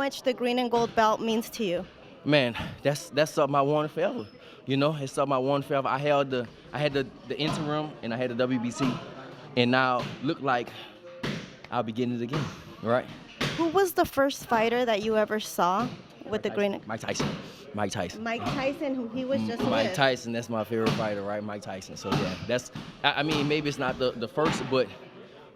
much the green and gold belt means to you. Man, that's something I wanted forever. You know, it's something I wanted forever. I had the interim and I had the WBC, and now look like I'll be getting it again, right? Who was the first fighter that you ever saw with the green? Mike Tyson. Mike Tyson. Mike Tyson, who he was just Mike with. Tyson, that's my favorite fighter, right? Mike Tyson. So yeah, I mean, maybe it's not the first, but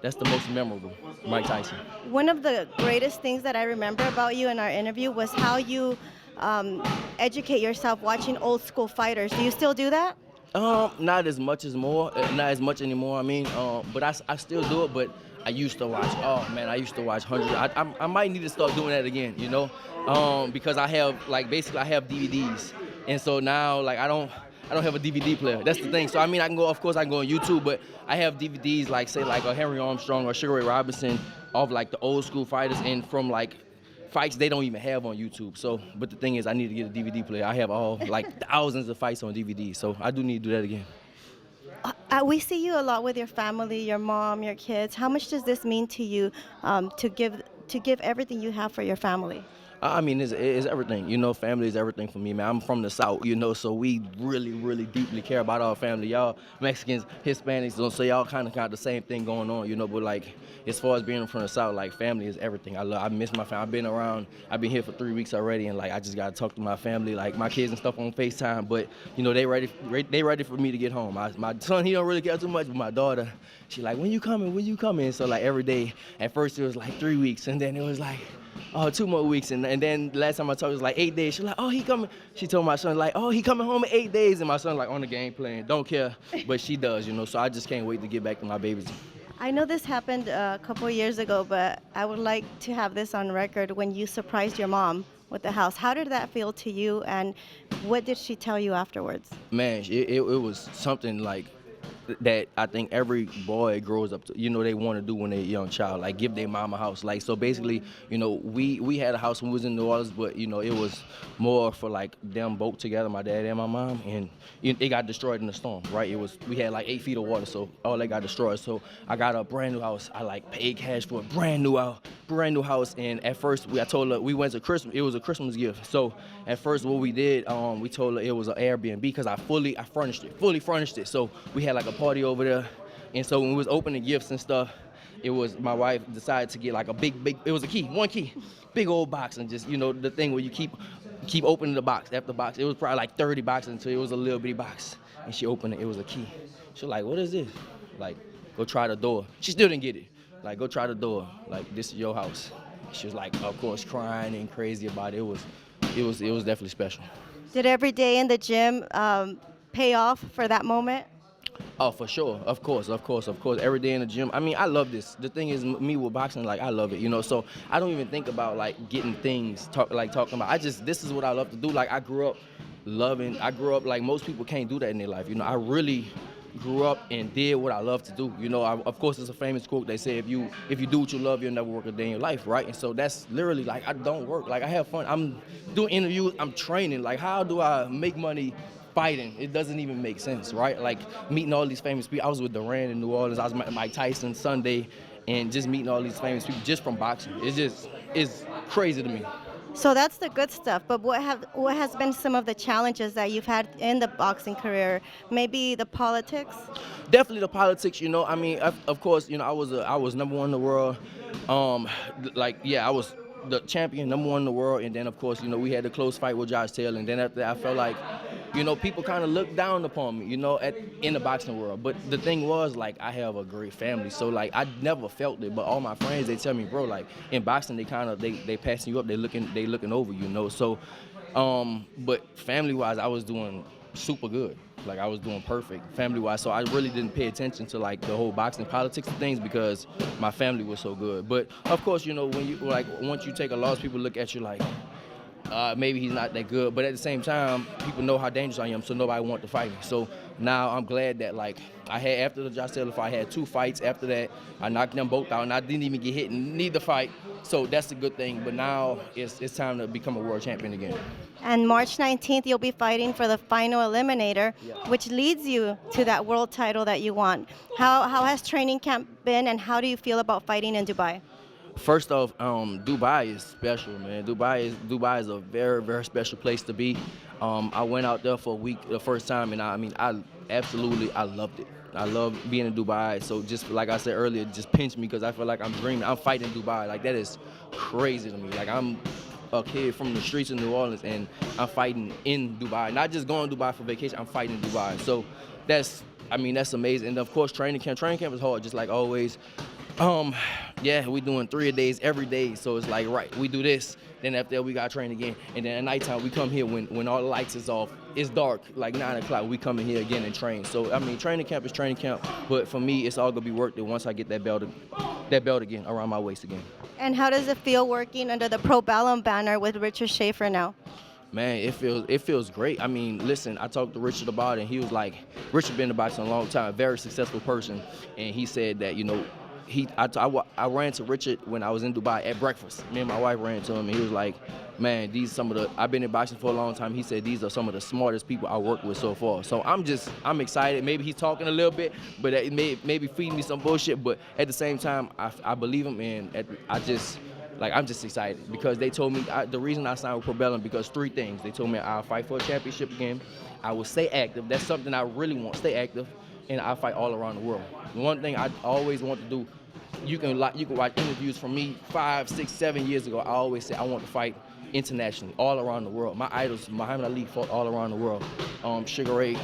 that's the most memorable, Mike Tyson. One of the greatest things that I remember about you in our interview was how you educate yourself watching old school fighters. Do you still do that? Not as much not as much anymore. I mean, but I still do it. But I used to watch. Oh man, I used to watch hundreds. I might need to start doing that again. You know, because I have basically I have DVDs, and so now I don't have a DVD player. That's the thing. So I mean, of course I can go on YouTube, but I have DVDs say a Henry Armstrong or Sugar Ray Robinson of the old school fighters, and from fights they don't even have on YouTube. So, but the thing is, I need to get a DVD player. I have all thousands of fights on DVD, so I do need to do that again. We see you a lot with your family, your mom, your kids. How much does this mean to you to give everything you have for your family? I mean, it's everything. You know, family is everything for me, man. I'm from the South, you know, so we really, really deeply care about our family. Y'all Mexicans, Hispanics, so y'all kind of got the same thing going on, you know. But as far as being from the South, family is everything. I miss my family. I've been here for 3 weeks already, and I just gotta talk to my family, my kids and stuff on FaceTime. But you know, they ready for me to get home. My son, he don't really care too much, but my daughter, she when you coming? When you coming? So every day, at first it was 3 weeks, and then it was 2 more weeks, and then last time I talked it was 8 days. She was oh, he coming. She told my son oh, he coming home in 8 days, and my son on the game playing, don't care, but she does, you know. So I just can't wait to get back to my babies. I know this happened a couple of years ago, but I would like to have this on record when you surprised your mom with the house. How did that feel to you, and what did she tell you afterwards? Man, it was something that I think every boy grows up to, you know, they want to do when they're a young child, give their mom a house. So basically, you know, we had a house when we was in New Orleans, but, you know, it was more for them both together, my dad and my mom, and it got destroyed in the storm, right? We had 8 feet of water, so all that got destroyed. So I got a brand new house. I paid cash for a brand new house, and at first I told her we went to Christmas. It was a Christmas gift. So at first what we did, we told her it was an Airbnb because I fully furnished it. So we had a party over there, and so when we was opening gifts and stuff, it was my wife decided to get a big it was one key, big old box, and just, you know, the thing where you keep opening the box after box. It was probably 30 boxes until it was a little bitty box, and she opened it. It was a key. She was what is this? Go try the door. She still didn't get it. Go try the door. This is your house. She was of course, crying and crazy about it. It was definitely special. Did every day in the gym pay off for that moment? Oh, for sure. Of course. Every day in the gym. I mean, I love this. The thing is, me with boxing, I love it, you know. So I don't even think about getting things talking about. This is what I love to do. I grew up most people can't do that in their life. You know, I really grew up and did what I love to do. You know, of course, it's a famous quote. They say if you do what you love, you'll never work a day in your life, right? And so that's literally I don't work. I have fun. I'm doing interviews. I'm training. How do I make money fighting? It doesn't even make sense, right? Meeting all these famous people. I was with Duran in New Orleans. I was with Mike Tyson Sunday, and just meeting all these famous people just from boxing. It's crazy to me. So that's the good stuff. But what has been some of the challenges that you've had in the boxing career? Maybe the politics? Definitely the politics. You know, I mean, of course, you know, I was number one in the world. I was the champion, number one in the world, and then of course, you know, we had the close fight with Josh Taylor, and then after that, I felt you know, people kind of looked down upon me, you know, in the boxing world. But the thing was, I have a great family, so I never felt it. But all my friends, they tell me, bro, in boxing, they kind of they passing you up, they looking over, you know. So, but family wise, I was doing super good. I was doing perfect family-wise, so I really didn't pay attention to the whole boxing politics and things because my family was so good. But of course, you know, when you once you take a loss, people look at you maybe he's not that good. But at the same time, people know how dangerous I am, so nobody want to fight me. So now I'm glad that I had, after the Josh Taylor fight, I had 2 fights. After that, I knocked them both out, and I didn't even get hit in neither fight. So that's a good thing. But now it's time to become a world champion again. And March 19th, you'll be fighting for the final eliminator, which leads you to that world title that you want. How has training camp been, and how do you feel about fighting in Dubai? First off, Dubai is special, man. Dubai is a very, very special place to be. I went out there for a week the first time, and I loved it. I love being in Dubai. So just like I said earlier, just pinch me because I feel like I'm dreaming. I'm fighting Dubai. Like that is crazy to me. Like I'm a kid from the streets of New Orleans, and I'm fighting in Dubai. Not just going to Dubai for vacation. I'm fighting in Dubai. So that's amazing. And of course, training camp. Training camp is hard, just like always. Yeah, we doing 3 a days every day. So it's like, right, we do this, then after that we got to train again. And then at nighttime we come here when all the lights is off. It's dark, like 9 o'clock, we come in here again and train. So, training camp is training camp. But for me, it's all going to be worth it once I get that belt again around my waist again. And how does it feel working under the Probellum banner with Richard Schaefer now? Man, it feels great. Listen, I talked to Richard about it, and he was like, Richard been in the boxing a long time, very successful person, and he said that, I ran to Richard when I was in Dubai at breakfast. Me and my wife ran to him, and he was like, man, I've been in boxing for a long time. He said these are some of the smartest people I worked with so far. So I'm excited. Maybe he's talking a little bit, but it maybe feeding me some bullshit. But at the same time, I believe him, and I'm just excited because they told me the reason I signed with Probellum because 3 things. They told me I'll fight for a championship again. I will stay active. That's something I really want. Stay active, and I'll fight all around the world. One thing I always want to do. You can watch interviews from me 5, 6, 7 years ago. I always say I want to fight internationally, all around the world. My idols, Muhammad Ali, fought all around the world. Sugar Ray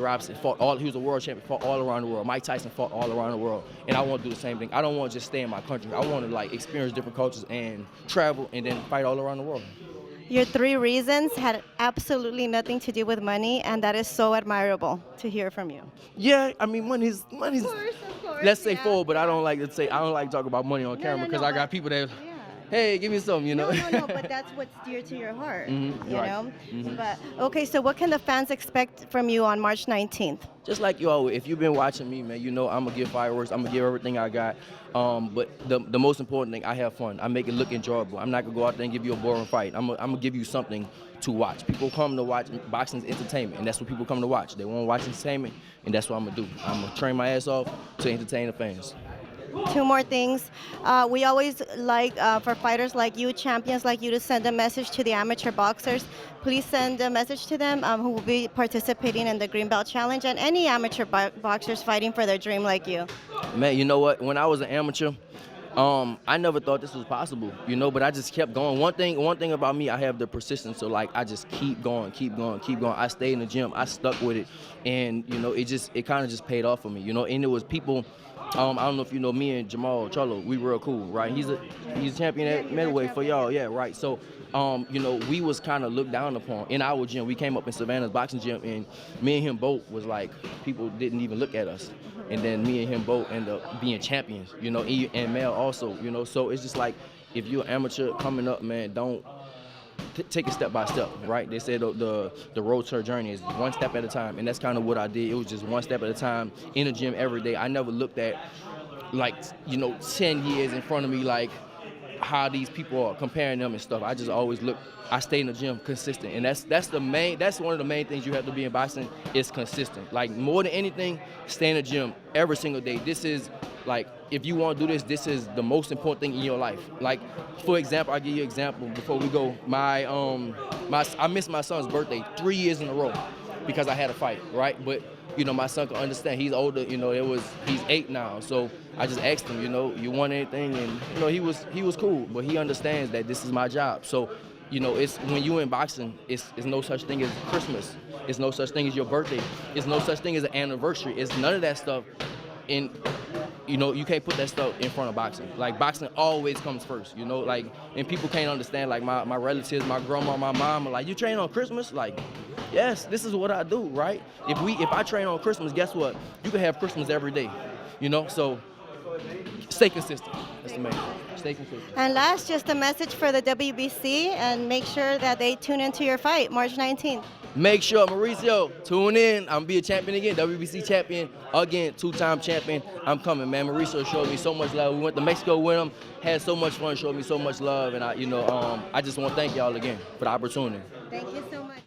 Robinson he was a world champion, fought all around the world. Mike Tyson fought all around the world. And I want to do the same thing. I don't want to just stay in my country. I want to experience different cultures and travel and then fight all around the world. Your 3 reasons had absolutely nothing to do with money, and that is so admirable to hear from you. Yeah, money's. Of course. Let's say 4, but I don't like to talk about money on camera because I got people that. Yeah. Hey, give me some, No, but that's what's dear to your heart, you know? Mm-hmm. But, okay, so what can the fans expect from you on March 19th? Just like you always, if you've been watching me, man, I'm going to give fireworks. I'm going to give everything I got. But the most important thing, I have fun. I make it look enjoyable. I'm not going to go out there and give you a boring fight. I'm going to give you something to watch. People come to watch boxing's entertainment, and that's what people come to watch. They want to watch entertainment, and that's what I'm going to do. I'm going to train my ass off to entertain the fans. 2 more things. We always like for fighters like you, champions like you, to send a message to the amateur boxers. Please send a message to them who will be participating in the Green Belt Challenge and any amateur boxers fighting for their dream like you. Man, you know what? When I was an amateur, I never thought this was possible, but I just kept going. One thing about me, I have the persistence. So I just keep going. I stayed in the gym. I stuck with it, and it kind of just paid off for me, And it was people. I don't know if you know me and Jamal Charlo. We real cool, right? He's a champion at middleweight for y'all, yeah, right. So, we was kind of looked down upon in our gym. We came up in Savannah's boxing gym, and me and him both was like people didn't even look at us. And then me and him both ended up being champions, and Mel also, So it's just like if you're an amateur coming up, man, don't. Take it step by step, right? They said the road to her journey is 1 step at a time, and that's kind of what I did. It was just 1 step at a time in the gym every day. I never looked at 10 years in front of me, like how these people are comparing them and stuff. I just always look. I stay in the gym consistent, and that's one of the main things you have to be in boxing is consistent. Like more than anything, stay in the gym every single day. This is if you want to do this is the most important thing in your life. For example, I'll give you an example before we go. I missed my son's birthday 3 years in a row because I had a fight, right? But my son can understand. He's older. He's 8 now. So I just asked him, you want anything? And he was cool, but he understands that this is my job. So it's when you in boxing, it's no such thing as Christmas. It's no such thing as your birthday. It's no such thing as an anniversary. It's none of that stuff. You can't put that stuff in front of boxing. Boxing always comes first, and people can't understand. My relatives, my grandma, my mom are like, you train on Christmas? Yes, this is what I do, right? If I train on Christmas, guess what? You can have Christmas every day, So stay consistent. That's the main thing. Stay consistent. And last, just a message for the WBC, and make sure that they tune into your fight, March 19th. Make sure, Mauricio, tune in. I'm going to be a champion again, WBC champion again, 2-time champion. I'm coming, man. Mauricio showed me so much love. We went to Mexico with him, had so much fun, showed me so much love. And I just want to thank y'all again for the opportunity. Thank you so much.